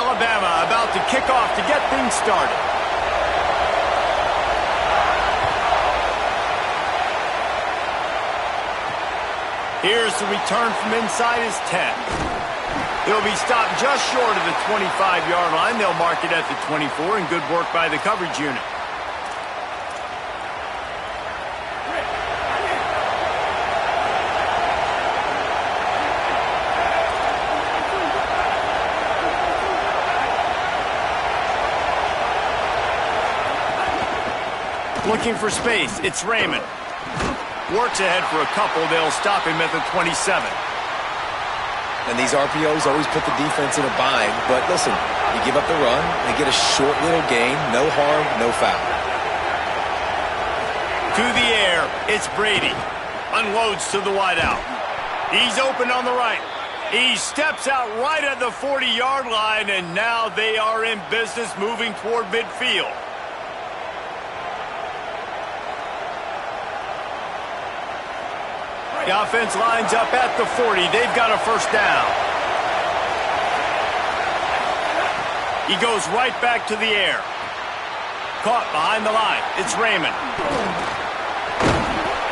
Alabama about to kick off to get things started. Here's the return from inside his 10. He'll be stopped just short of the 25-yard line. They'll mark it at the 24, and good work by the coverage unit. Looking for space, it's Raymond. Works ahead for a couple. They'll stop him at the 27. And these RPOs always put the defense in a bind. But listen, you give up the run, they get a short little gain, no harm, no foul. To the air, it's Brady. Unloads to the wideout. He's open on the right. He steps out right at the 40-yard line, and now they are in business moving toward midfield. The offense lines up at the 40. They've got a first down. He goes right back to the air. Caught behind the line. It's Raymond.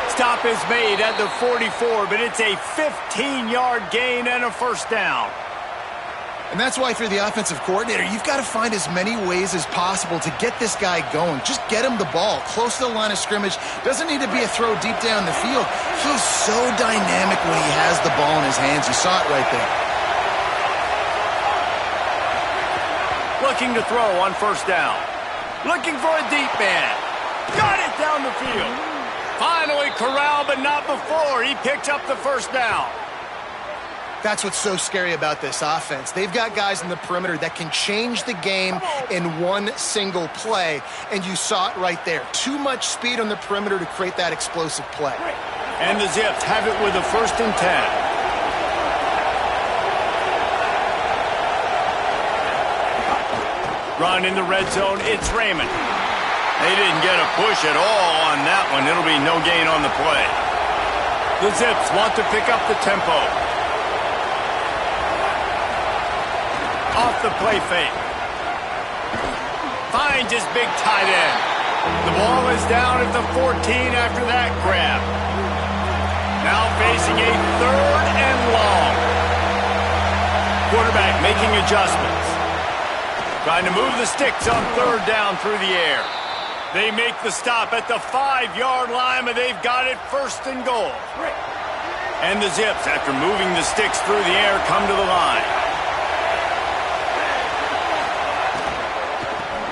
Stop is made at the 44, but it's a 15-yard gain and a first down. And that's why, if you're the offensive coordinator, you've got to find as many ways as possible to get this guy going. Just get him the ball close to the line of scrimmage. Doesn't need to be a throw deep down the field. He's so dynamic when he has the ball in his hands. You saw it right there. Looking to throw on first down. Looking for a deep man. Got it down the field. Finally corralled, but not before. He picks up the first down. That's what's so scary about this offense. They've got guys in the perimeter that can change the game in one single play, and you saw it right there. Too much speed on the perimeter to create that explosive play. And the Zips have it with a 1st and 10. Run in the red zone, it's Raymond. They didn't get a push at all on that one. It'll be no gain on the play. The Zips want to pick up the tempo. Off the play fake. Finds his big tight end. The ball is down at the 14 after that grab. Now facing a 3rd and long. Quarterback making adjustments. Trying to move the sticks on 3rd down through the air. They make the stop at the 5-yard line, but they've got it 1st and goal. And the Zips, after moving the sticks through the air, come to the line.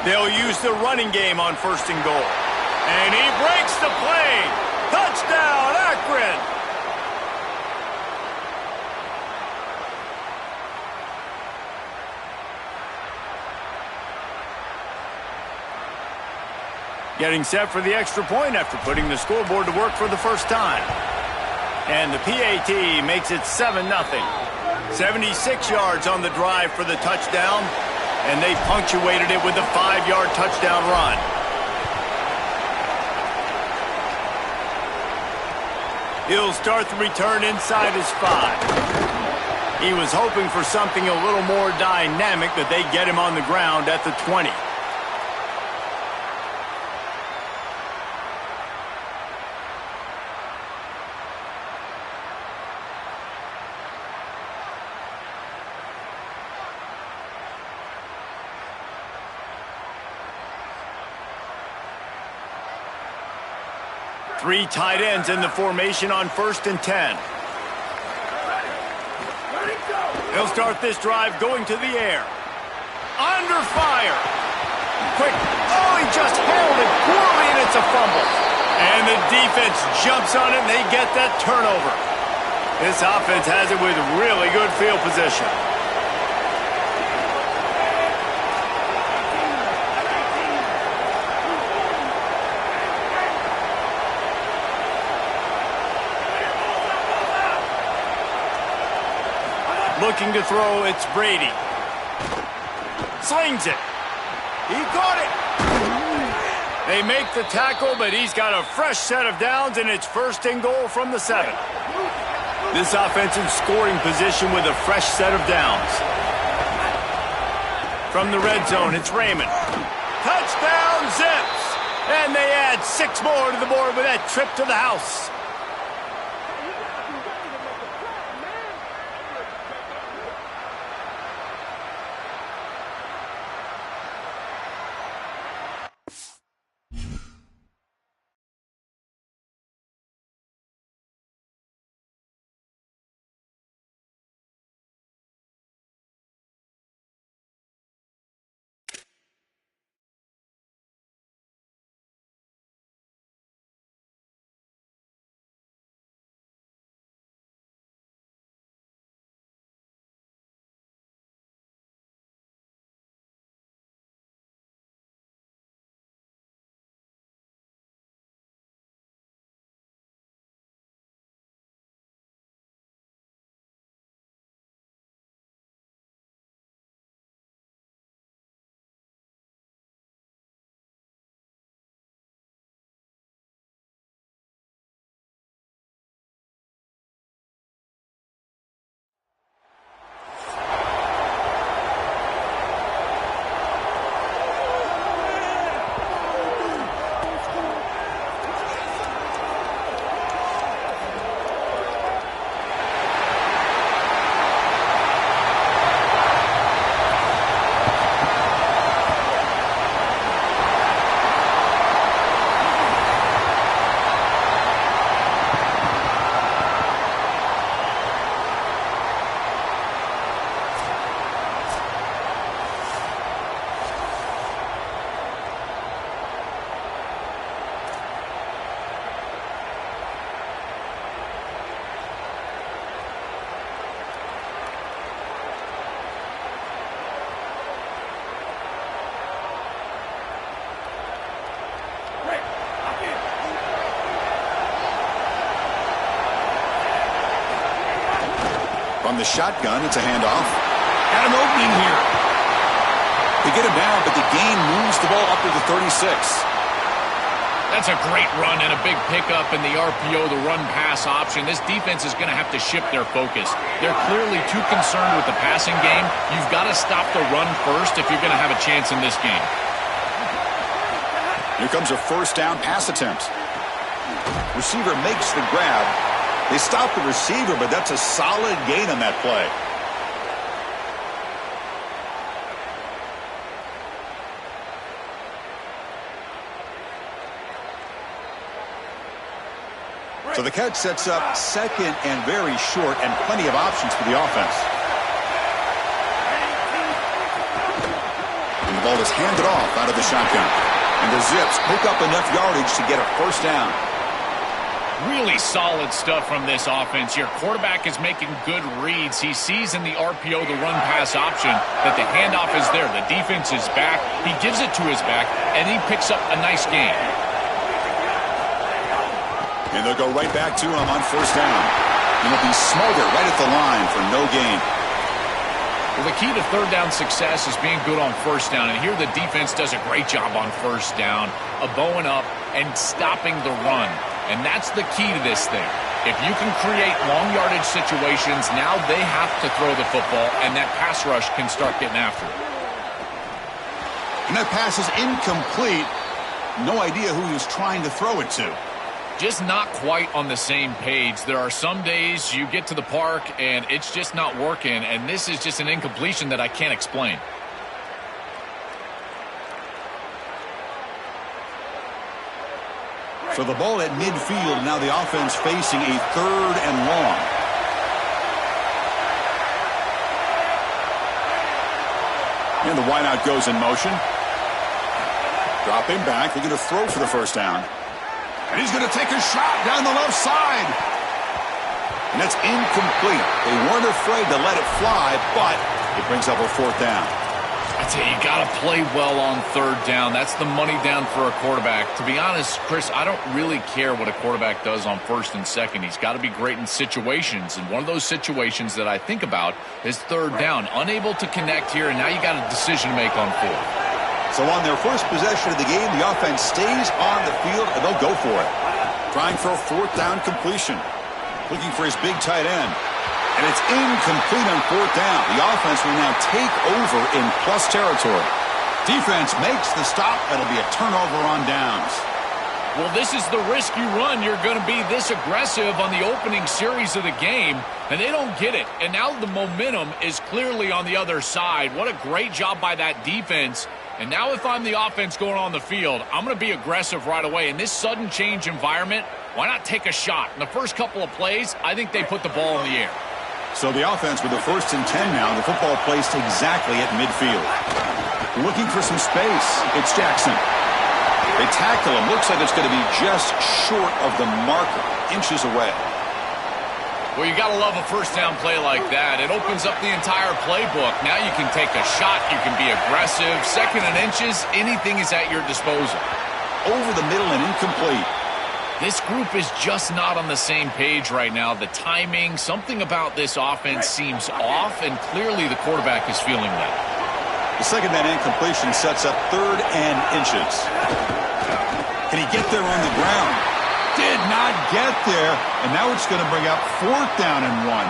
They'll use the running game on 1st and goal. And he breaks the play. Touchdown, Akron. Getting set for the extra point after putting the scoreboard to work for the first time. And the PAT makes it 7-0. 76 yards on the drive for the touchdown. And they punctuated it with a 5-yard touchdown run. He'll start the return inside his 5. He was hoping for something a little more dynamic, but they get him on the ground at the 20. Three tight ends in the formation on 1st and 10. They'll start this drive going to the air. Under fire. Quick. Oh, he just handled it poorly, and it's a fumble. And the defense jumps on it, and they get that turnover. This offense has it with really good field position. Looking to throw, it's Brady. Slings it. He caught it. They make the tackle, but he's got a fresh set of downs, and it's 1st and goal from the 7. This offense in scoring position with a fresh set of downs. From the red zone, it's Raymond. Touchdown, Zips! And they add 6 more to the board with that trip to the house. From the shotgun, it's a handoff. Got an opening here. They get him down, but the gain moves the ball up to the 36. That's a great run and a big pickup in the RPO, the run-pass option. This defense is going to have to shift their focus. They're clearly too concerned with the passing game. You've got to stop the run first if you're going to have a chance in this game. Here comes a first down pass attempt. Receiver makes the grab. They stop the receiver, but that's a solid gain on that play. So the catch sets up second and very short and plenty of options for the offense. And the ball is handed off out of the shotgun. And the Zips pick up enough yardage to get a first down. Really solid stuff from this offense. Your quarterback is making good reads. He sees in the RPO, the run-pass option, that the handoff is there. The defense is back. He gives it to his back, and he picks up a nice gain. And they'll go right back to him on first down. And he'll be smothered right at the line for no gain. Well, the key to third down success is being good on first down. And here the defense does a great job on first down of bowing up and stopping the run. And that's the key to this thing. If you can create long yardage situations, now they have to throw the football, and that pass rush can start getting after it. And that pass is incomplete. No idea who he was trying to throw it to. Just not quite on the same page. There are some days you get to the park and it's just not working, and this is just an incompletion that I can't explain. So the ball at midfield, now the offense facing a third and long. And the wideout goes in motion. Dropping back, they're going to throw for the first down. And he's going to take a shot down the left side. And that's incomplete. They weren't afraid to let it fly, but it brings up a fourth down. I tell you, you got to play well on third down. That's the money down for a quarterback. To be honest, Chris, I don't really care what a quarterback does on first and second. He's got to be great in situations. And one of those situations that I think about is third down. Unable to connect here, and now you got a decision to make on fourth. So on their first possession of the game, the offense stays on the field, and they'll go for it. Trying for a fourth down completion. Looking for his big tight end. And it's incomplete on fourth down. The offense will now take over in plus territory. Defense makes the stop. That'll be a turnover on downs. Well, this is the risk you run. You're going to be this aggressive on the opening series of the game, and they don't get it. And now the momentum is clearly on the other side. What a great job by that defense. And now if I'm the offense going on the field, I'm going to be aggressive right away. In this sudden change environment, why not take a shot? In the first couple of plays, I think they put the ball in the air. So the offense with the 1st and 10 now. The football placed exactly at midfield. Looking for some space. It's Jackson. They tackle him. Looks like it's going to be just short of the marker. Inches away. Well, you got to love a first down play like that. It opens up the entire playbook. Now you can take a shot. You can be aggressive. 2nd and inches, anything is at your disposal. Over the middle and incomplete. This group is just not on the same page right now. The timing, something about this offense seems off, and clearly the quarterback is feeling that. The second down incompletion sets up 3rd and inches. Can he get there on the ground? Did not get there, and now it's going to bring up 4th down and 1.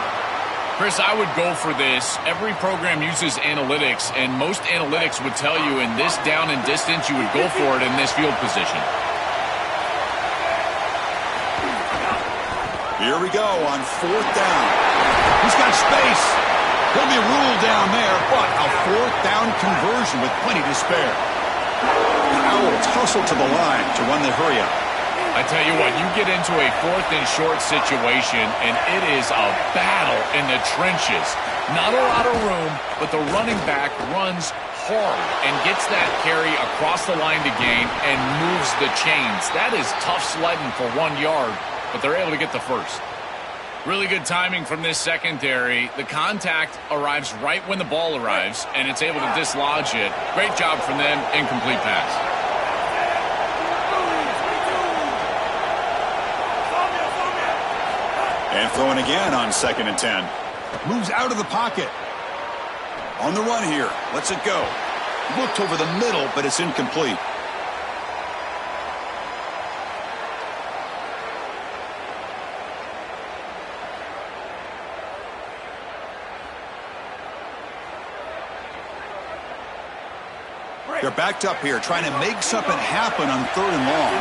Chris, I would go for this. Every program uses analytics, and most analytics would tell you in this down and distance, you would go for it in this field position. Here we go on 4th down. He's got space. He'll be ruled down there, but a 4th down conversion with plenty to spare. The Owls hustle to the line to run the hurry-up. I tell you what, you get into a 4th and short situation, and it is a battle in the trenches. Not a lot of room, but the running back runs hard and gets that carry across the line to gain and moves the chains. That is tough sledding for 1 yard, but they're able to get the first. Really good timing from this secondary. The contact arrives right when the ball arrives, and it's able to dislodge it. Great job from them. Incomplete pass. And throwing again on 2nd and 10. Moves out of the pocket. On the run here. Lets it go. Looked over the middle, but it's incomplete. They're backed up here, trying to make something happen on 3rd and long.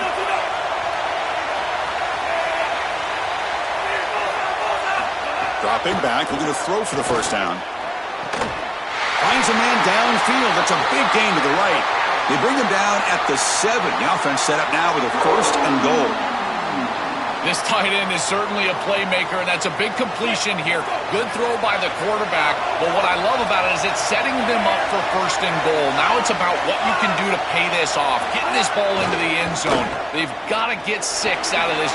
Dropping back, looking to throw for the first down. Finds a man downfield. That's a big gain to the right. They bring him down at the 7. The offense set up now with a 1st and goal. This tight end is certainly a playmaker, and that's a big completion here. Good throw by the quarterback, but what I love about it is it's setting them up for 1st and goal. Now it's about what you can do to pay this off, getting this ball into the end zone. They've got to get 6 out of this.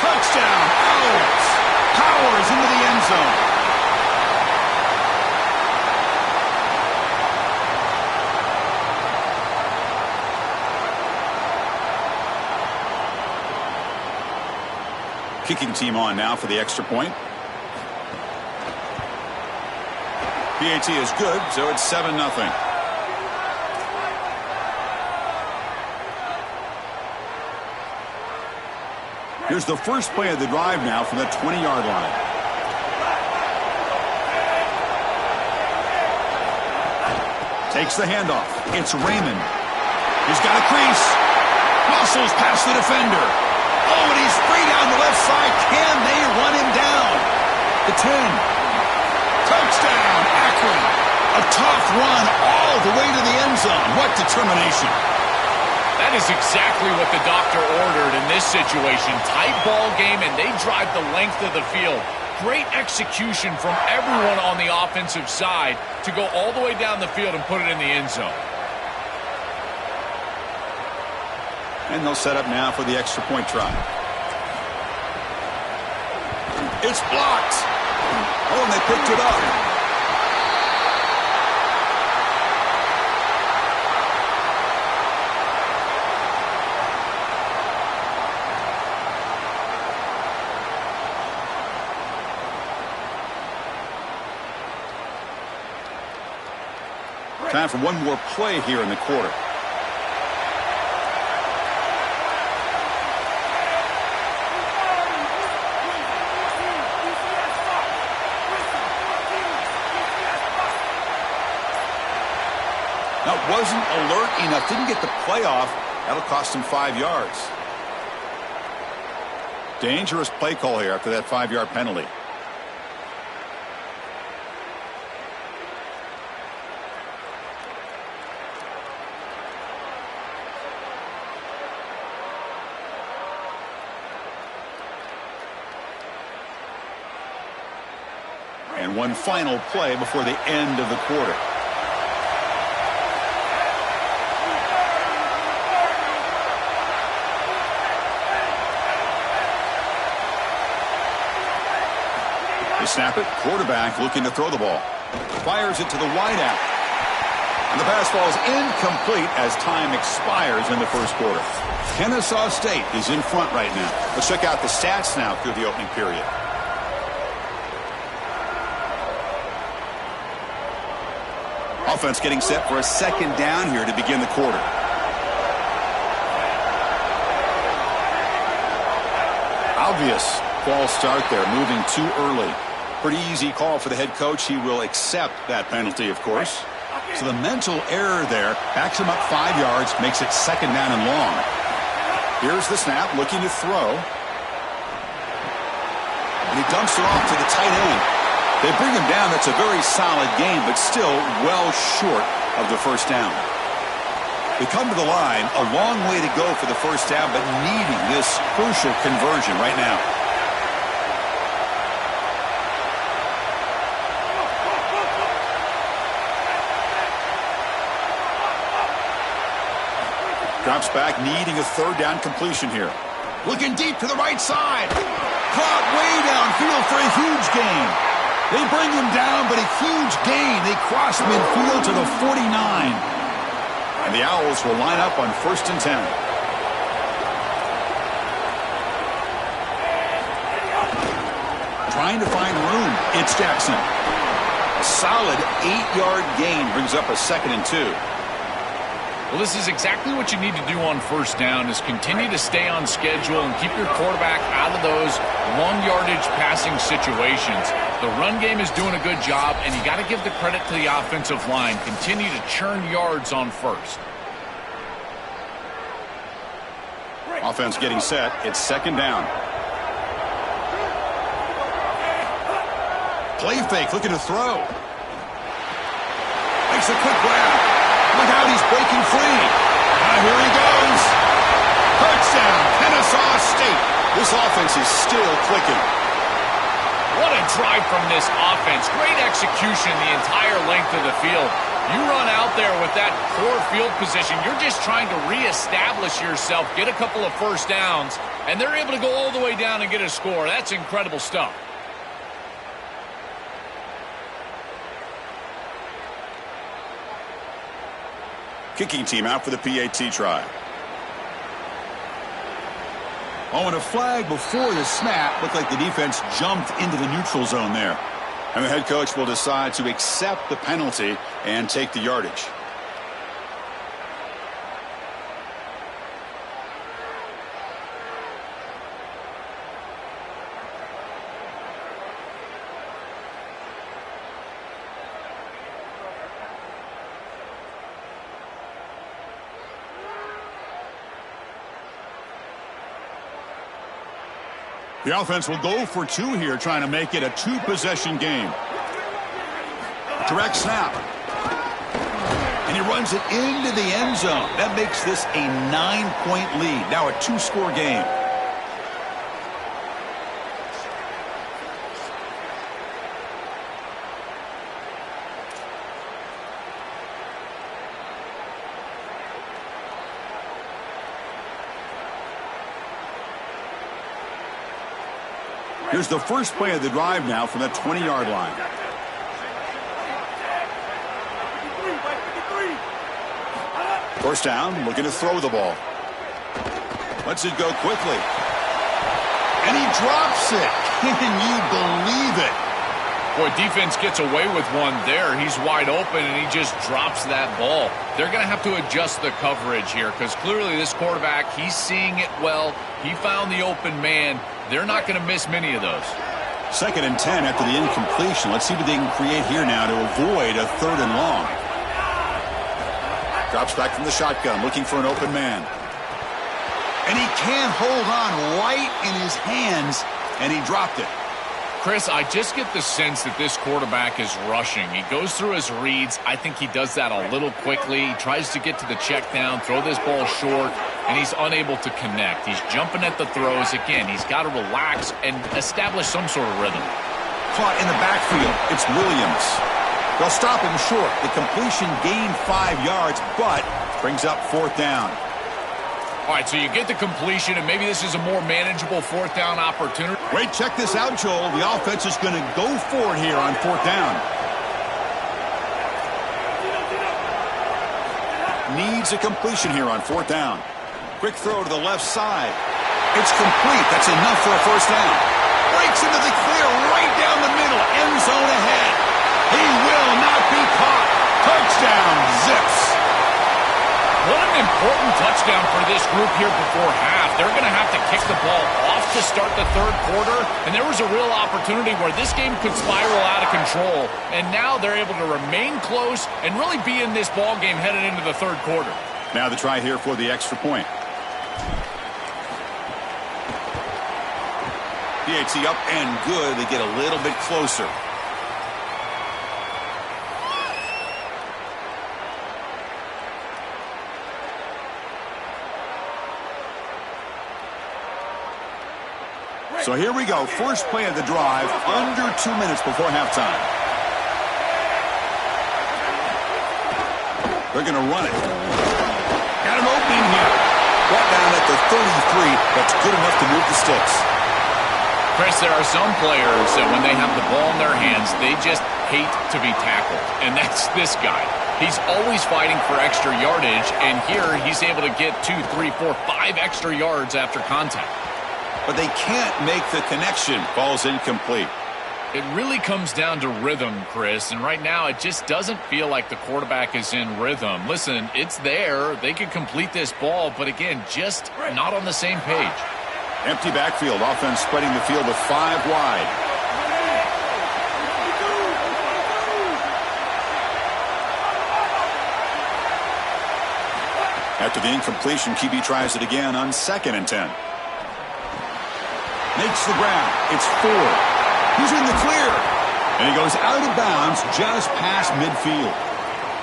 Touchdown, Owls. Powers into the end zone. Kicking team on now for the extra point. PAT is good, so it's 7-0. Here's the first play of the drive now from the 20-yard line. Takes the handoff. It's Raymond. He's got a crease. Muscles past the defender. Oh, and he's free down the left side. Can they run him down? The 10. Touchdown, Akron. A tough run all the way to the end zone. What determination. That is exactly what the doctor ordered in this situation. Tight ball game, and they drive the length of the field. Great execution from everyone on the offensive side to go all the way down the field and put it in the end zone. And they'll set up now for the extra point try. It's blocked. Oh, and they picked it up. Time for one more play here in the quarter. wasn't alert enough, didn't get the play off. That'll cost him 5 yards. Dangerous play call here after that 5-yard penalty. And one final play before the end of the quarter. They snap it. Quarterback looking to throw the ball. Fires it to the wideout. And the pass ball is incomplete as time expires in the first quarter. Kennesaw State is in front right now. Let's check out the stats now through the opening period. Offense getting set for a second down here to begin the quarter. Obvious false start there, moving too early. Pretty easy call for the head coach. He will accept that penalty, of course. So the mental error there backs him up 5 yards, makes it second down and long. Here's the snap, looking to throw. And he dumps it off to the tight end. They bring him down. That's a very solid game, but still well short of the first down. They come to the line, a long way to go for the first down, but needing this crucial conversion right now. Drops back, needing a third down completion here. Looking deep to the right side. Caught way downfield for a huge gain. They bring him down, but a huge gain. They cross midfield to the 49. And the Owls will line up on 1st and 10. Trying to find room. It's Jackson. A solid 8-yard gain brings up a 2nd and 2. Well, this is exactly what you need to do on first down, is continue to stay on schedule and keep your quarterback out of those long-yardage passing situations. The run game is doing a good job, and you got to give the credit to the offensive line. Continue to churn yards on first. Offense getting set. It's second down. Play fake, looking to throw. Makes a quick grab. Look out, he's breaking free. Now here he goes. Touchdown, Kennesaw State. This offense is still clicking. What a drive from this offense. Great execution the entire length of the field. You run out there with that poor field position. You're just trying to reestablish yourself, get a couple of first downs, and they're able to go all the way down and get a score. That's incredible stuff. Kicking team out for the PAT try. Oh, and a flag before the snap. Looked like the defense jumped into the neutral zone there. And the head coach will decide to accept the penalty and take the yardage. The offense will go for 2 here, trying to make it a 2-possession game. Direct snap. And he runs it into the end zone. That makes this a 9-point lead. Now a 2-score game. Here's the first play of the drive now from that 20-yard line. First down, looking to throw the ball. Lets it go quickly. And he drops it. Can you believe it? Boy, defense gets away with one there. He's wide open, and he just drops that ball. They're going to have to adjust the coverage here because clearly this quarterback, he's seeing it well. He found the open man. They're not going to miss many of those. 2nd and 10 after the incompletion. Let's see what they can create here now to avoid a 3rd and long. Drops back from the shotgun, looking for an open man. And he can't hold on right in his hands, and he dropped it. Chris, I just get the sense that this quarterback is rushing. He goes through his reads. I think he does that a little quickly. He tries to get to the check down, throw this ball short, and he's unable to connect. He's jumping at the throws. Again, he's got to relax and establish some sort of rhythm. Caught in the backfield. It's Williams. They'll stop him short. The completion gained 5 yards, but brings up 4th down. All right, so you get the completion, and maybe this is a more manageable 4th down opportunity. Wait, check this out, Joel. The offense is going to go for it here on 4th down. Needs a completion here on 4th down. Quick throw to the left side. It's complete. That's enough for a 1st down. Breaks into the clear right down the middle. End zone ahead. He will not be caught. Touchdown, Zips. What an important touchdown for this group here before half. They're going to have to kick the ball off to start the 3rd quarter, and there was a real opportunity where this game could spiral out of control, and now they're able to remain close and really be in this ball game headed into the 3rd quarter. Now the try here for the extra point. PAT up and good. They get a little bit closer. So here we go. First play of the drive, under 2 minutes before halftime. They're going to run it. Got an opening here. Brought down at the 33. That's good enough to move the sticks. Chris, there are some players that when they have the ball in their hands, they just hate to be tackled. And that's this guy. He's always fighting for extra yardage, and here he's able to get 2, 3, 4, 5 extra yards after contact. But they can't make the connection. Ball's incomplete. It really comes down to rhythm, Chris, and right now it just doesn't feel like the quarterback is in rhythm. Listen, it's there. They could complete this ball, but again, just not on the same page. Empty backfield. Offense spreading the field with 5 wide. After the incompletion, QB tries it again on 2nd and 10. Makes the grab. It's 4. He's in the clear. And he goes out of bounds just past midfield.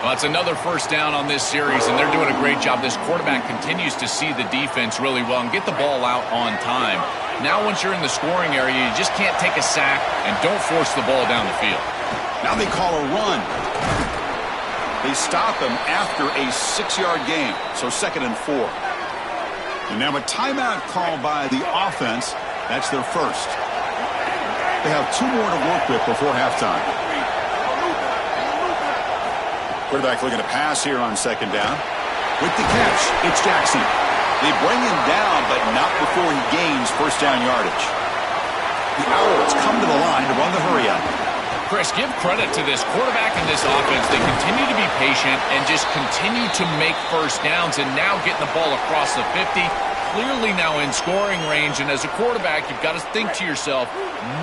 Well, it's another 1st down on this series, and they're doing a great job. This quarterback continues to see the defense really well and get the ball out on time. Now once you're in the scoring area, you just can't take a sack and don't force the ball down the field. Now they call a run. They stop him after a 6-yard gain, so 2nd and 4. And now a timeout call by the offense. That's their first. They have 2 more to work with before halftime. Quarterback looking to pass here on 2nd down. With the catch, it's Jackson. They bring him down, but not before he gains 1st down yardage. The Owls come to the line to run the hurry-up. Chris, give credit to this quarterback and this offense. They continue to be patient and just continue to make 1st downs, and now getting the ball across the 50. Clearly now in scoring range, and as a quarterback, you've got to think to yourself,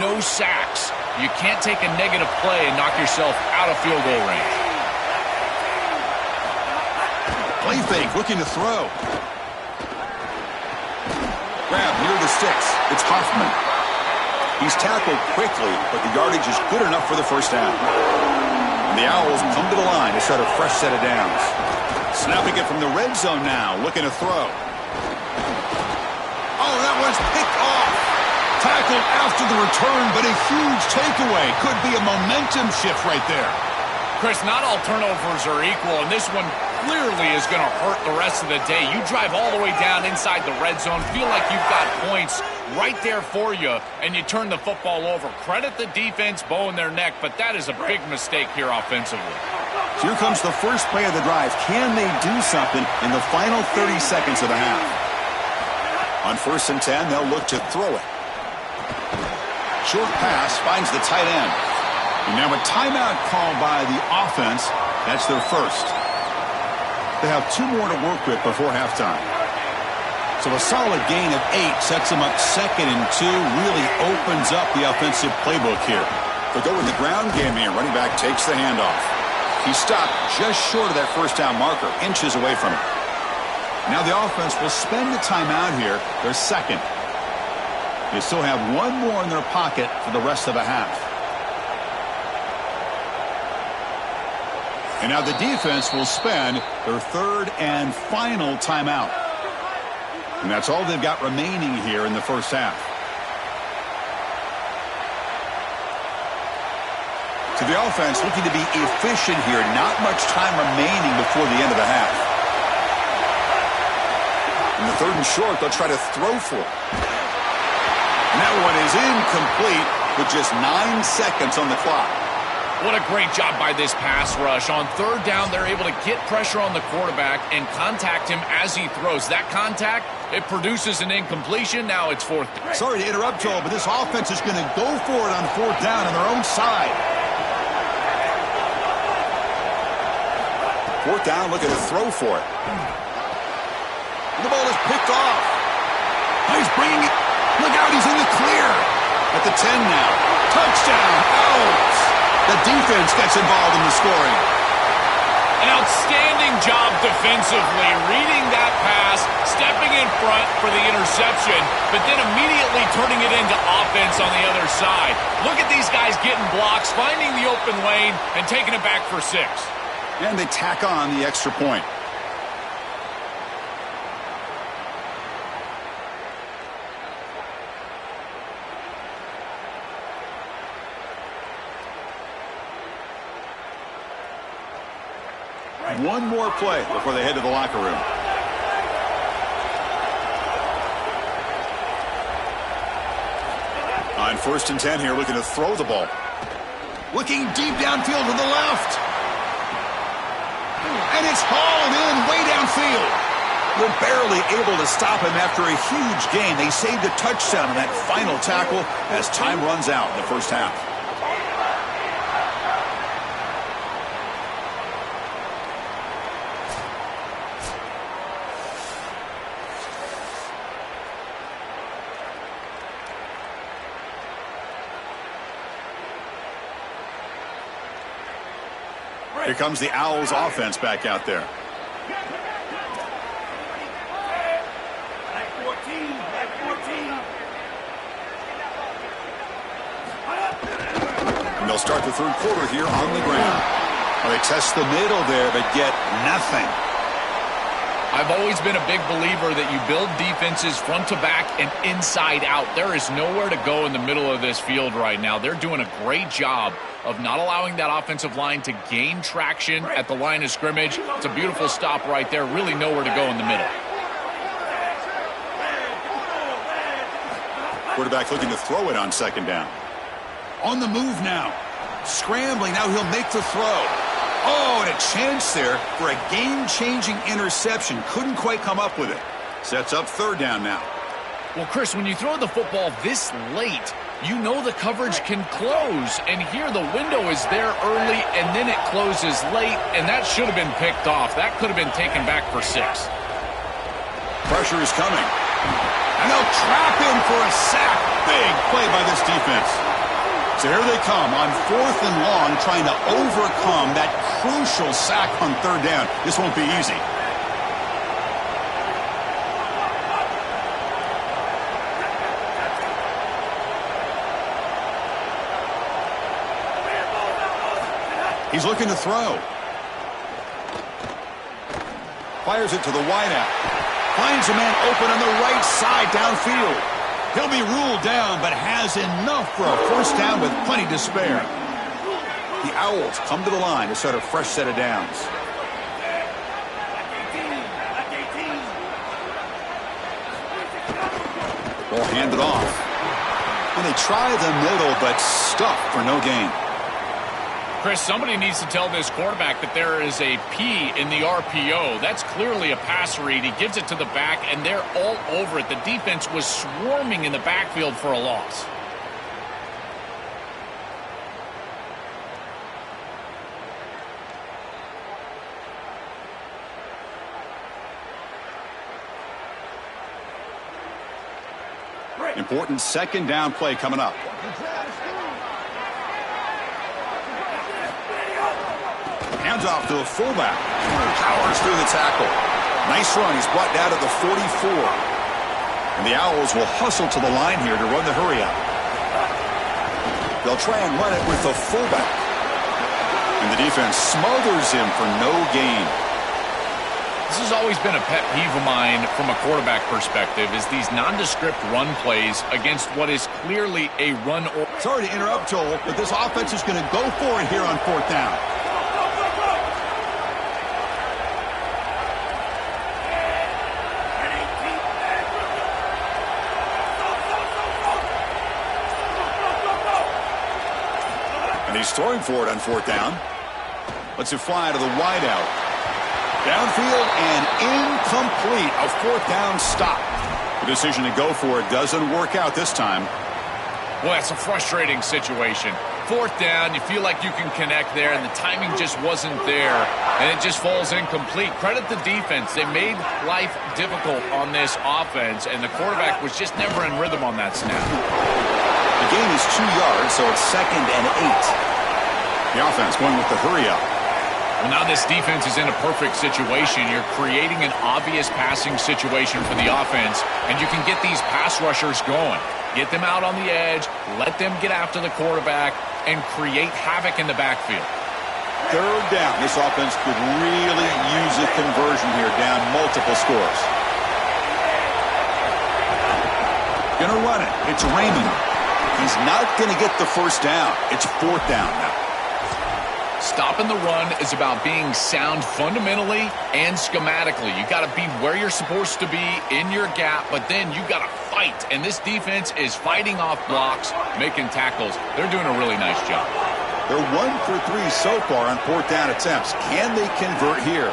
no sacks. You can't take a negative play and knock yourself out of field goal range. Play fake, looking to throw. Grab near the sticks. It's Hoffman. He's tackled quickly, but the yardage is good enough for the 1st down. And the Owls come to the line to start a fresh set of downs. Snapping it from the red zone now, looking to throw. Oh, that was picked off. Tackled after the return, but a huge takeaway. Could be a momentum shift right there. Chris, not all turnovers are equal, and this one clearly is going to hurt the rest of the day. You drive all the way down inside the red zone, feel like you've got points right there for you, and you turn the football over. Credit the defense, bowing their neck, but that is a big mistake here offensively. So here comes the first play of the drive. Can they do something in the final 30 seconds of the half? On 1st and 10, they'll look to throw it. Short pass finds the tight end. And now a timeout call by the offense. That's their first. They have 2 more to work with before halftime. So a solid gain of 8 sets them up 2nd and 2. Really opens up the offensive playbook here. They'll go with the ground game here. Running back takes the handoff. He stopped just short of that first down marker, inches away from it. Now the offense will spend the timeout here, their second. They still have one more in their pocket for the rest of the half. And now the defense will spend their third and final timeout. And that's all they've got remaining here in the first half. So the offense looking to be efficient here. Not much time remaining before the end of the half. In the third and short, they'll try to throw for it. And that one is incomplete with just 9 seconds on the clock. What a great job by this pass rush. On third down, they're able to get pressure on the quarterback and contact him as he throws. That contact, it produces an incompletion. Now it's fourth down. Sorry to interrupt, Joel, but this offense is going to go for it on fourth down on their own side. Fourth down, looking to throw for it. And the ball is picked off. He's bringing it. Look out, he's in the clear. At the 10 now. Touchdown. Out. The defense gets involved in the scoring. An outstanding job defensively, reading that pass, stepping in front for the interception, but then immediately turning it into offense on the other side. Look at these guys getting blocks, finding the open lane, and taking it back for 6. And they tack on the extra point. One more play before they head to the locker room. On first and 10 here, looking to throw the ball. Looking deep downfield to the left. And it's hauled in way downfield. They're barely able to stop him after a huge gain. They saved a touchdown in that final tackle as time runs out in the first half. Here comes the Owls offense back out there. And they'll start the third quarter here on the ground. Well, they test the middle there, but get nothing. I've always been a big believer that you build defenses front to back and inside out. There is nowhere to go in the middle of this field right now. They're doing a great job of not allowing that offensive line to gain traction at the line of scrimmage. It's a beautiful stop right there. Really nowhere to go in the middle. Quarterback looking to throw it on second down. On the move now. Scrambling. Now he'll make the throw. Oh, and a chance there for a game-changing interception. Couldn't quite come up with it. Sets up third down now. Well, Chris, when you throw the football this late, you know the coverage can close. And here the window is there early, and then it closes late, and that should have been picked off. That could have been taken back for 6. Pressure is coming. And they'll trap him for a sack. Big play by this defense. So here they come on fourth and long, trying to overcome that crucial sack on third down. This won't be easy. He's looking to throw. Fires it to the wideout. Finds a man open on the right side downfield. He'll be ruled down, but has enough for a first down with plenty to spare. The Owls come to the line to start a fresh set of downs. Ball handed off. And they try the middle, but stuffed for no gain. Chris, somebody needs to tell this quarterback that there is a P in the RPO. That's clearly a pass read. He gives it to the back, and they're all over it. The defense was swarming in the backfield for a loss. Important second down play coming up. Now handoff to the fullback. Powers through the tackle. Nice run. He's brought down to the 44. And the Owls will hustle to the line here to run the hurry up. They'll try and run it with the fullback. And the defense smothers him for no gain. This has always been a pet peeve of mine from a quarterback perspective, is these nondescript run plays against what is clearly a run. Sorry to interrupt, Joel, but this offense is going to go for it here on 4th down. And he's throwing for it on 4th down. Lets it fly to the wideout. Downfield and incomplete. A 4th down stop. The decision to go for it doesn't work out this time. Well, that's a frustrating situation. 4th down, you feel like you can connect there, and the timing just wasn't there, and it just falls incomplete. Credit the defense. They made life difficult on this offense, and the quarterback was just never in rhythm on that snap. The gain is 2 yards, so it's 2nd and 8. The offense going with the hurry up. Well, now this defense is in a perfect situation. You're creating an obvious passing situation for the offense, and you can get these pass rushers going. Get them out on the edge, let them get after the quarterback, and create havoc in the backfield. 3rd down. This offense could really use a conversion here, down multiple scores. Gonna run it. It's Raymond. He's not going to get the 1st down. It's 4th down now. Stopping the run is about being sound fundamentally and schematically. You got to be where you're supposed to be in your gap, but then you got to fight. And this defense is fighting off blocks, making tackles. They're doing a really nice job. They're 1 for 3 so far on 4th down attempts. Can they convert here?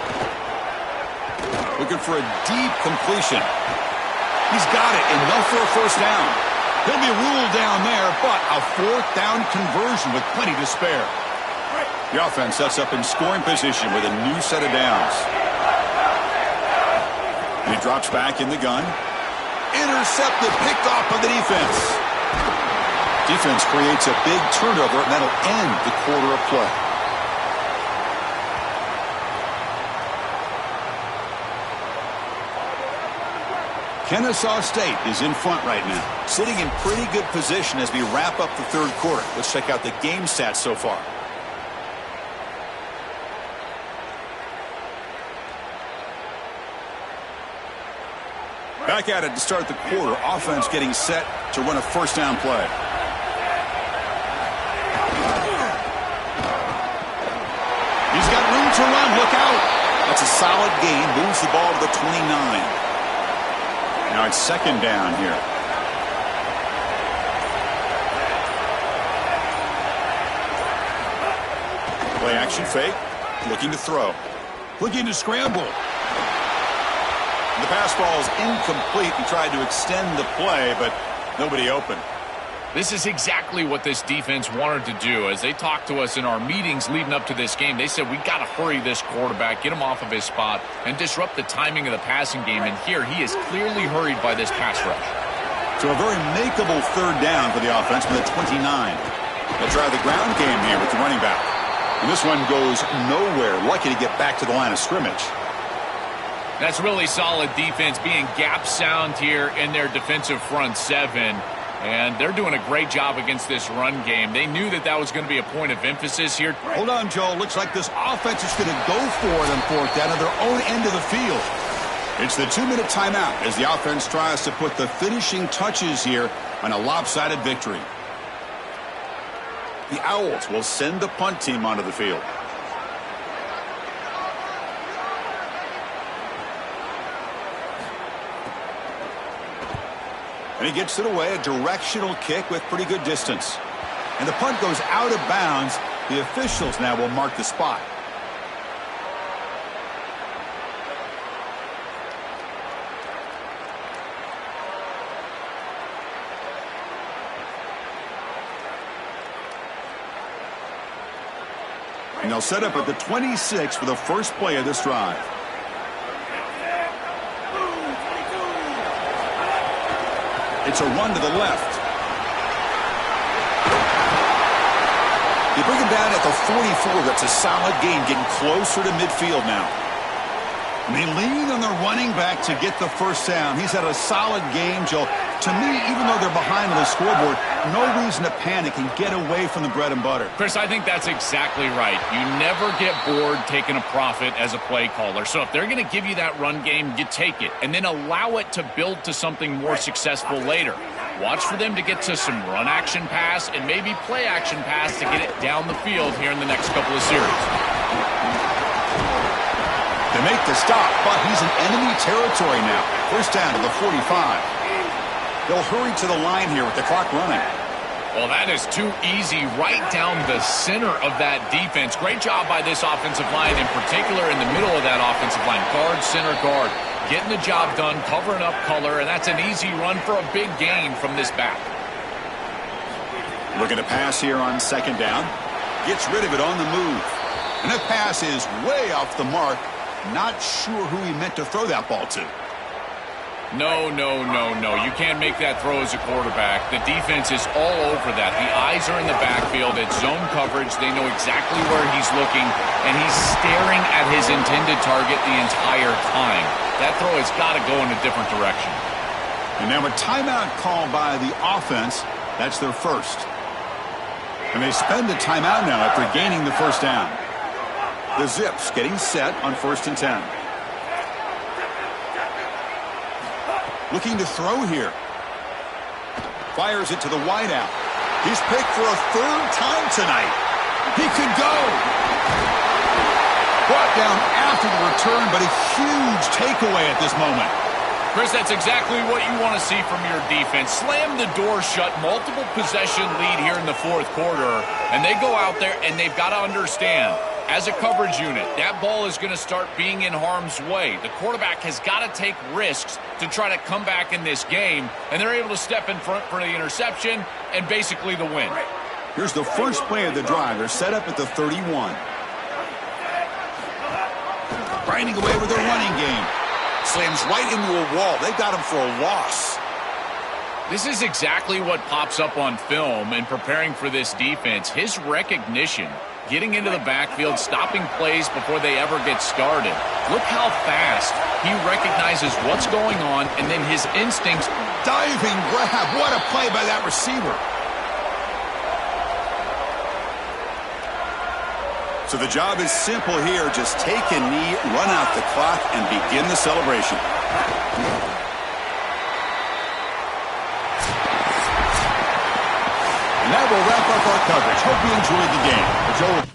Looking for a deep completion. He's got it. Enough for a 1st down. He'll be ruled down there, but a 4th down conversion with plenty to spare. The offense sets up in scoring position with a new set of downs. And he drops back in the gun. Intercepted, picked off by the defense. Defense creates a big turnover, and that'll end the quarter of play. Kennesaw State is in front right now, sitting in pretty good position as we wrap up the 3rd quarter. Let's check out the game stats so far. Back at it to start the quarter. Offense getting set to run a 1st down play. He's got room to run. Look out. That's a solid gain. Moves the ball to the 29. Now it's 2nd down here. Play action fake. Looking to throw. Looking to scramble. The pass ball is incomplete. He tried to extend the play, but nobody open. This is exactly what this defense wanted to do. As they talked to us in our meetings leading up to this game, they said, we got to hurry this quarterback, get him off of his spot, and disrupt the timing of the passing game. And here, he is clearly hurried by this pass rush. So a very makeable 3rd down for the offense with a 29. They'll try the ground game here with the running back. And this one goes nowhere. Lucky to get back to the line of scrimmage. That's really solid defense, being gap sound here in their defensive front 7. And they're doing a great job against this run game. They knew that that was going to be a point of emphasis here. Hold on, Joe. Looks like this offense is going to go for it on 4th down at their own end of the field. It's the 2-minute timeout as the offense tries to put the finishing touches here on a lopsided victory. The Owls will send the punt team onto the field. And he gets it away, a directional kick with pretty good distance. And the punt goes out of bounds. The officials now will mark the spot. And they'll set up at the 26 for the first play of this drive. It's a run to the left. They bring him down at the 44. That's a solid gain, getting closer to midfield now. And they lean on the running back to get the first down. He's had a solid game, Joe. To me, even though they're behind on the scoreboard, no reason to panic and get away from the bread and butter. Chris, I think that's exactly right. You never get bored taking a profit as a play caller. So if they're going to give you that run game, you take it. And then allow it to build to something more successful later. Watch for them to get to some run action pass and maybe play action pass to get it down the field here in the next couple of series. They make the stop, but he's in enemy territory now. First down to the 45. They'll hurry to the line here with the clock running. Well, that is too easy right down the center of that defense. Great job by this offensive line, in particular in the middle of that offensive line. Guard, center, guard. Getting the job done, covering up color, and that's an easy run for a big gain from this back. Looking to pass here on second down. Gets rid of it on the move. And that pass is way off the mark. Not sure who he meant to throw that ball to. No. You can't make that throw as a quarterback. The defense is all over that. The eyes are in the backfield. It's zone coverage. They know exactly where he's looking, and he's staring at his intended target the entire time. That throw has got to go in a different direction. And now a timeout call by the offense. That's their first. And they spend the timeout now after gaining the first down. The Zips getting set on 1st and 10. Looking to throw here. Fires it to the wideout. He's picked for a third time tonight. He could go. Brought down after the return, but a huge takeaway at this moment. Chris, that's exactly what you want to see from your defense. Slam the door shut, multiple possession lead here in the fourth quarter, and they go out there and they've got to understand, as a coverage unit, that ball is going to start being in harm's way. The quarterback has got to take risks to try to come back in this game, and they're able to step in front for the interception and basically the win. Here's the first play of the drive. They're set up at the 31. Grinding away with their running game. Slams right into a wall. They got him for a loss. This is exactly what pops up on film in preparing for this defense. His recognition, getting into the backfield, stopping plays before they ever get started. Look how fast he recognizes what's going on, and then his instincts. Diving grab. What a play by that receiver. So the job is simple here. Just take a knee, run out the clock, and begin the celebration. And that will wrap up our coverage. Hope you enjoyed the game. Joe.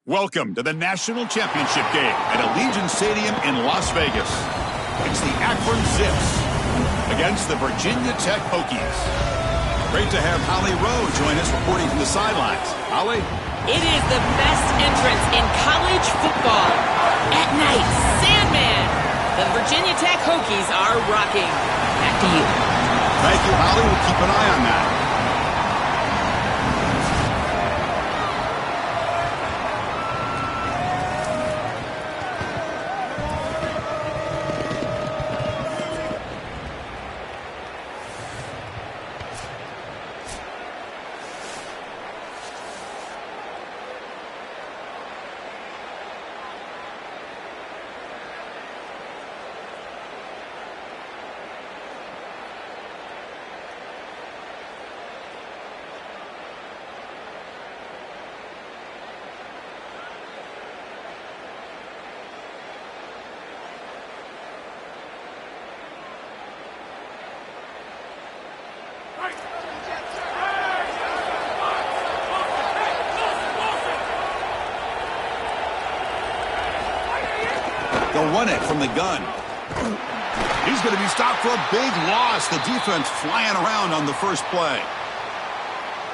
Welcome to the National Championship game at Allegiant Stadium in Las Vegas. It's the Akron Zips against the Virginia Tech Hokies. Great to have Holly Rowe join us reporting from the sidelines. Holly? It is the best entrance in college football. At night, Sandman. The Virginia Tech Hokies are rocking. Back to you. Thank you, Holly. We'll keep an eye on that. They'll run it from the gun. He's going to be stopped for a big loss. The defense flying around on the first play.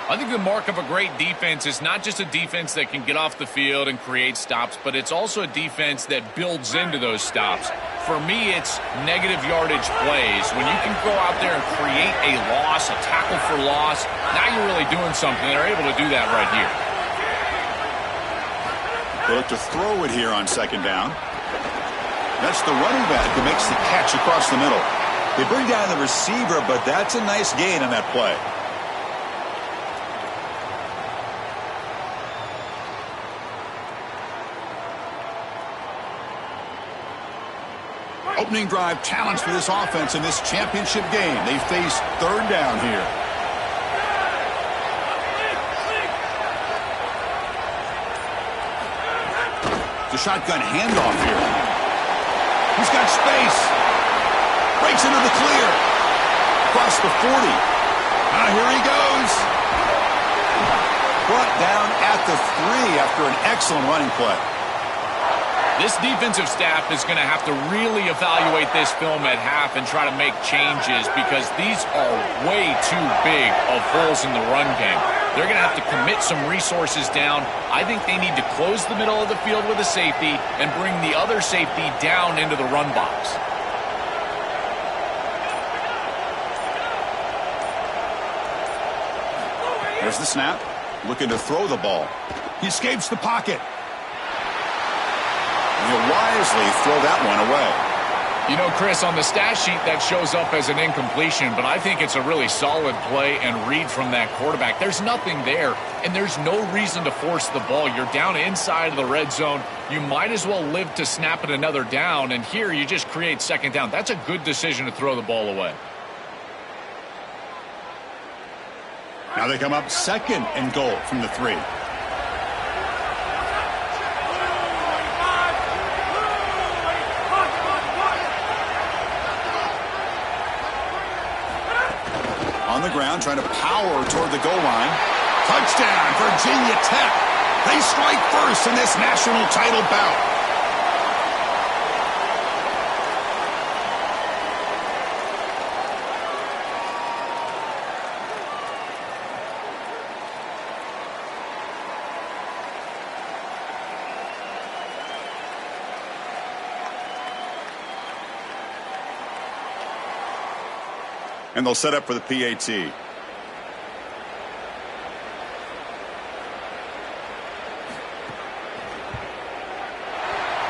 I think the mark of a great defense is not just a defense that can get off the field and create stops, but it's also a defense that builds into those stops. For me, it's negative yardage plays. When you can go out there and create a loss, a tackle for loss, now you're really doing something. They're able to do that right here. They look to throw it here on second down. That's the running back who makes the catch across the middle. They bring down the receiver, but that's a nice gain on that play. Opening drive challenge for this offense in this championship game. They face third down here. The shotgun handoff here. He's got space. Breaks into the clear. Across the 40. Here he goes. Brought down at the 3 after an excellent running play. This defensive staff is going to have to really evaluate this film at half and try to make changes because these are way too big of holes in the run game. They're going to have to commit some resources down. I think they need to close the middle of the field with a safety and bring the other safety down into the run box. There's the snap. Looking to throw the ball. He escapes the pocket. He'll wisely throw that one away. You know, Chris, on the stat sheet that shows up as an incompletion, but I think it's a really solid play and read from that quarterback. There's nothing there, and there's no reason to force the ball. You're down inside of the red zone. You might as well live to snap it another down, and here you just create second down. That's a good decision to throw the ball away. Now they come up second and goal from the 3. On the ground, trying to power toward the goal line. Touchdown, Virginia Tech. They strike first in this national title bout. And they'll set up for the PAT.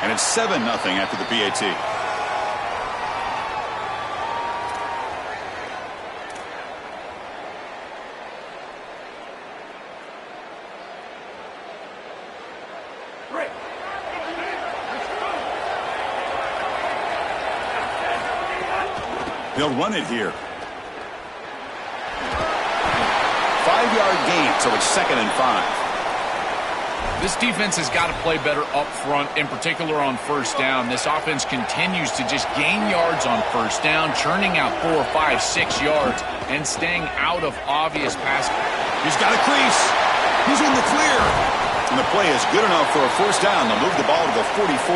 And it's 7-0 after the PAT. They'll run it here. 5-yard gain, so it's 2nd and 5. This defense has got to play better up front, in particular on first down. This offense continues to just gain yards on first down, churning out 4, 5, 6 yards, and staying out of obvious pass. He's got a crease. He's in the clear. And the play is good enough for a first down. They'll move the ball to the 44.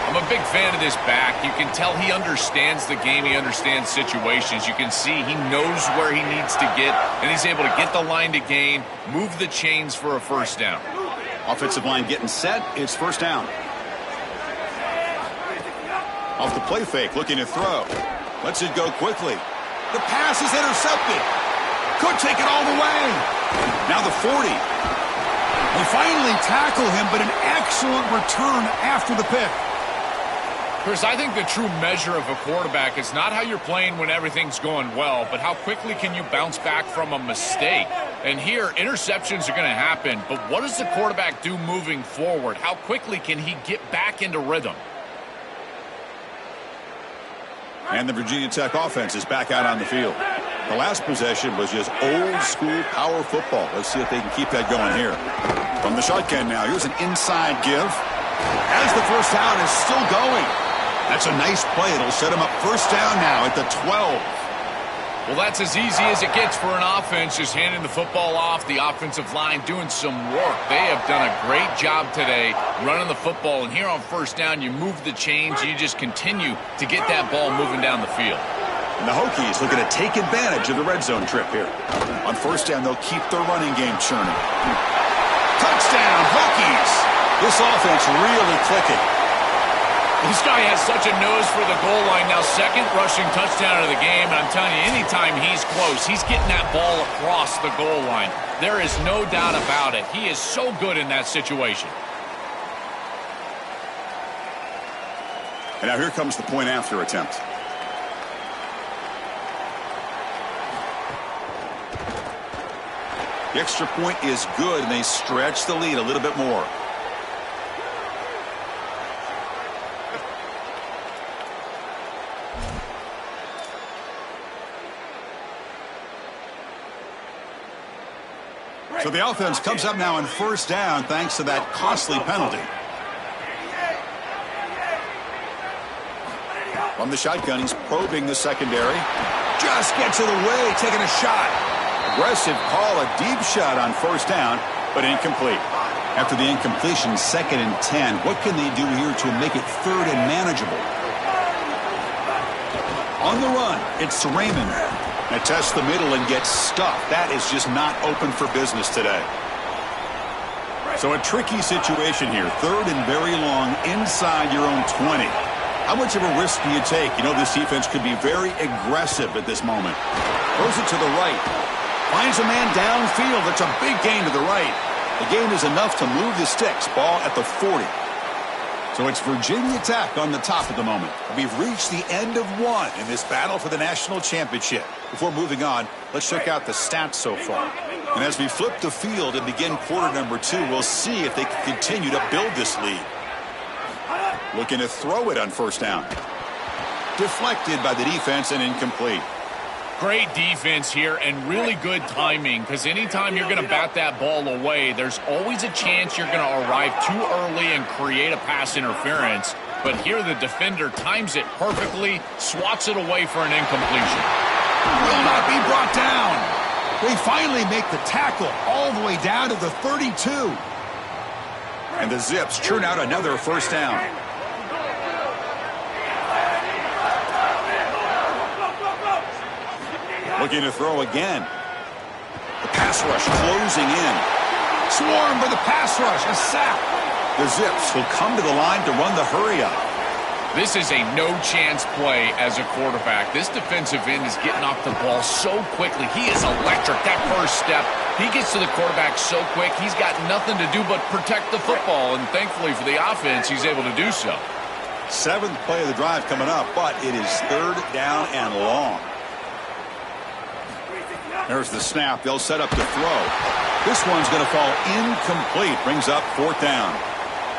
I'm a big fan of this back. You can tell he understands the game. He understands situations. You can see he knows where he needs to get, and he's able to get the line to gain, move the chains for a first down. Offensive line getting set. It's first down. Off the play fake, looking to throw. Lets it go quickly. The pass is intercepted. Could take it all the way. Now the 40. They finally tackle him, but an excellent return after the pick. Chris, I think the true measure of a quarterback is not how you're playing when everything's going well, but how quickly can you bounce back from a mistake. And here, interceptions are going to happen, but what does the quarterback do moving forward? How quickly can he get back into rhythm? And the Virginia Tech offense is back out on the field. The last possession was just old-school power football. Let's see if they can keep that going here. From the shotgun now, here's an inside give. As the first down is still going. That's a nice play. It'll set him up first down now at the 12. Well, that's as easy as it gets for an offense, just handing the football off, the offensive line doing some work. They have done a great job today running the football, and here on first down, you move the chains, you just continue to get that ball moving down the field. And the Hokies looking to take advantage of the red zone trip here. On first down, they'll keep their running game churning. Touchdown, Hokies! This offense really clicking. This guy has such a nose for the goal line now. Second rushing touchdown of the game. And I'm telling you, anytime he's close, he's getting that ball across the goal line. There is no doubt about it. He is so good in that situation. And now here comes the point after attempt. The extra point is good, and they stretch the lead a little bit more. So the offense comes up now on first down thanks to that costly penalty. From the shotgun, he's probing the secondary. Just gets in the way, taking a shot. Aggressive call, a deep shot on first down, but incomplete. After the incompletion, 2nd and 10. What can they do here to make it 3rd and manageable? On the run, it's Raymond. They test the middle and get stuffed. That is just not open for business today. So a tricky situation here. 3rd and very long inside your own 20. How much of a risk do you take? You know this defense could be very aggressive at this moment. Throws it to the right. Finds a man downfield. It's a big gain to the right. The gain is enough to move the sticks. Ball at the 40. So it's Virginia Tech on the top at the moment. We've reached the end of one in this battle for the national championship. Before moving on, let's check out the stats so far. And as we flip the field and begin quarter number 2, we'll see if they can continue to build this lead. Looking to throw it on first down. Deflected by the defense and incomplete. Great defense here and really good timing, because anytime you're going to bat that ball away, there's always a chance you're going to arrive too early and create a pass interference. But here the defender times it perfectly, swats it away for an incompletion. Will not be brought down. They finally make the tackle all the way down to the 32. And the Zips churn out another first down. Looking to throw again. The pass rush closing in. Swarmed by the pass rush. A sack. The Zips will come to the line to run the hurry up. This is a no-chance play as a quarterback. This defensive end is getting off the ball so quickly. He is electric. That first step, he gets to the quarterback so quick, he's got nothing to do but protect the football. And thankfully for the offense, he's able to do so. 7th play of the drive coming up, but it is 3rd down and long. There's the snap. They'll set up to throw. This one's going to fall incomplete. Brings up 4th down.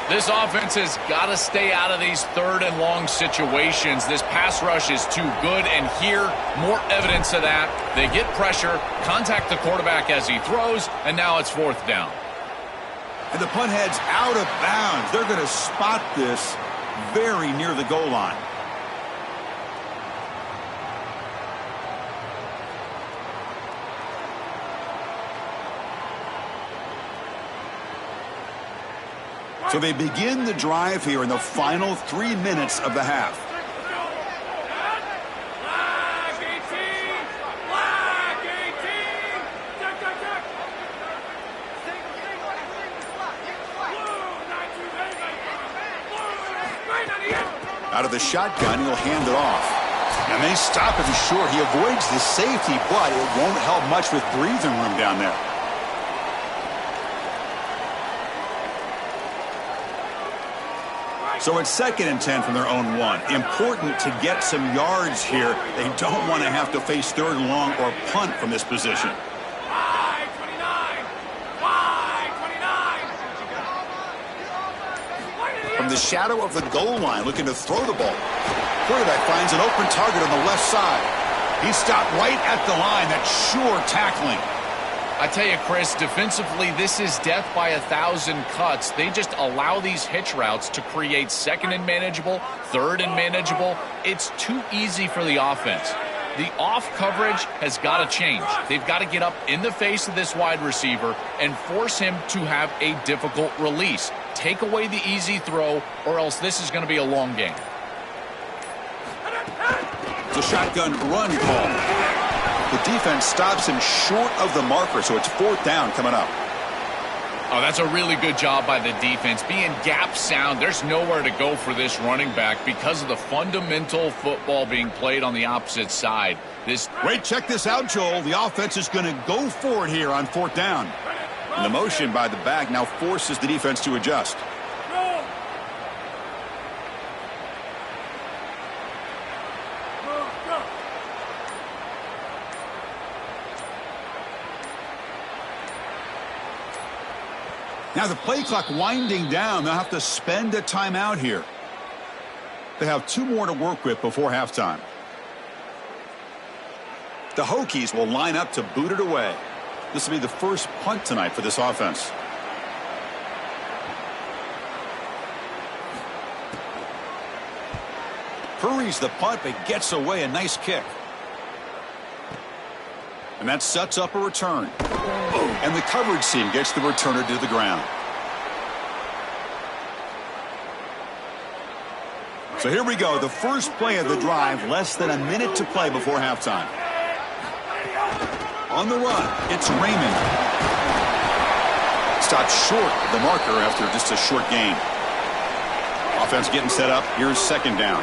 This offense has got to stay out of these 3rd and long situations. This pass rush is too good, and here, more evidence of that. They get pressure, contact the quarterback as he throws, and now it's 4th down. And the punt head's out of bounds. They're going to spot this very near the goal line. So they begin the drive here in the final 3 minutes of the half. Out of the shotgun, he'll hand it off. And they stop him short. He avoids the safety, but it won't help much with breathing room down there. So it's 2nd and 10 from their own 1. Important to get some yards here. They don't want to have to face 3rd and long or punt from this position. From the shadow of the goal line, looking to throw the ball. Quarterback finds an open target on the left side. He stopped right at the line. That's sure tackling. I tell you, Chris, defensively, this is death by 1,000 cuts. They just allow these hitch routes to create 2nd and manageable, 3rd and manageable. It's too easy for the offense. The off coverage has got to change. They've got to get up in the face of this wide receiver and force him to have a difficult release. Take away the easy throw, or else this is going to be a long game. It's a shotgun run call. The defense stops him short of the marker, so it's 4th down coming up. Oh, that's a really good job by the defense. Being gap sound, there's nowhere to go for this running back because of the fundamental football being played on the opposite side. Wait, check this out, Joel. The offense is going to go for it here on 4th down. And the motion by the back now forces the defense to adjust. Now the play clock winding down. They'll have to spend a timeout here. They have 2 more to work with before halftime. The Hokies will line up to boot it away. This will be the first punt tonight for this offense. Hurries the punt, but gets away. A nice kick. And that sets up a return. And the coverage team gets the returner to the ground. So here we go. The first play of the drive. Less than a minute to play before halftime. On the run, it's Raymond. Stopped short of the marker after just a short gain. Offense getting set up. Here's 2nd down.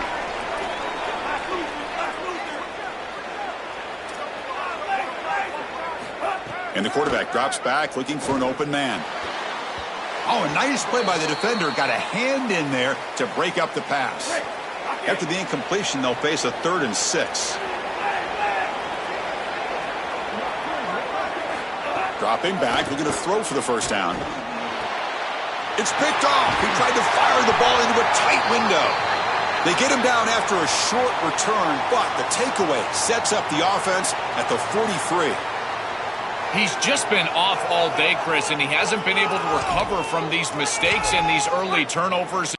And the quarterback drops back looking for an open man. Oh, a nice play by the defender. Got a hand in there to break up the pass. After the incompletion, they'll face a 3rd and 6. Dropping back, looking to throw for the 1st down. It's picked off. He tried to fire the ball into a tight window. They get him down after a short return, but the takeaway sets up the offense at the 43. He's just been off all day, Chris, and he hasn't been able to recover from these mistakes and these early turnovers.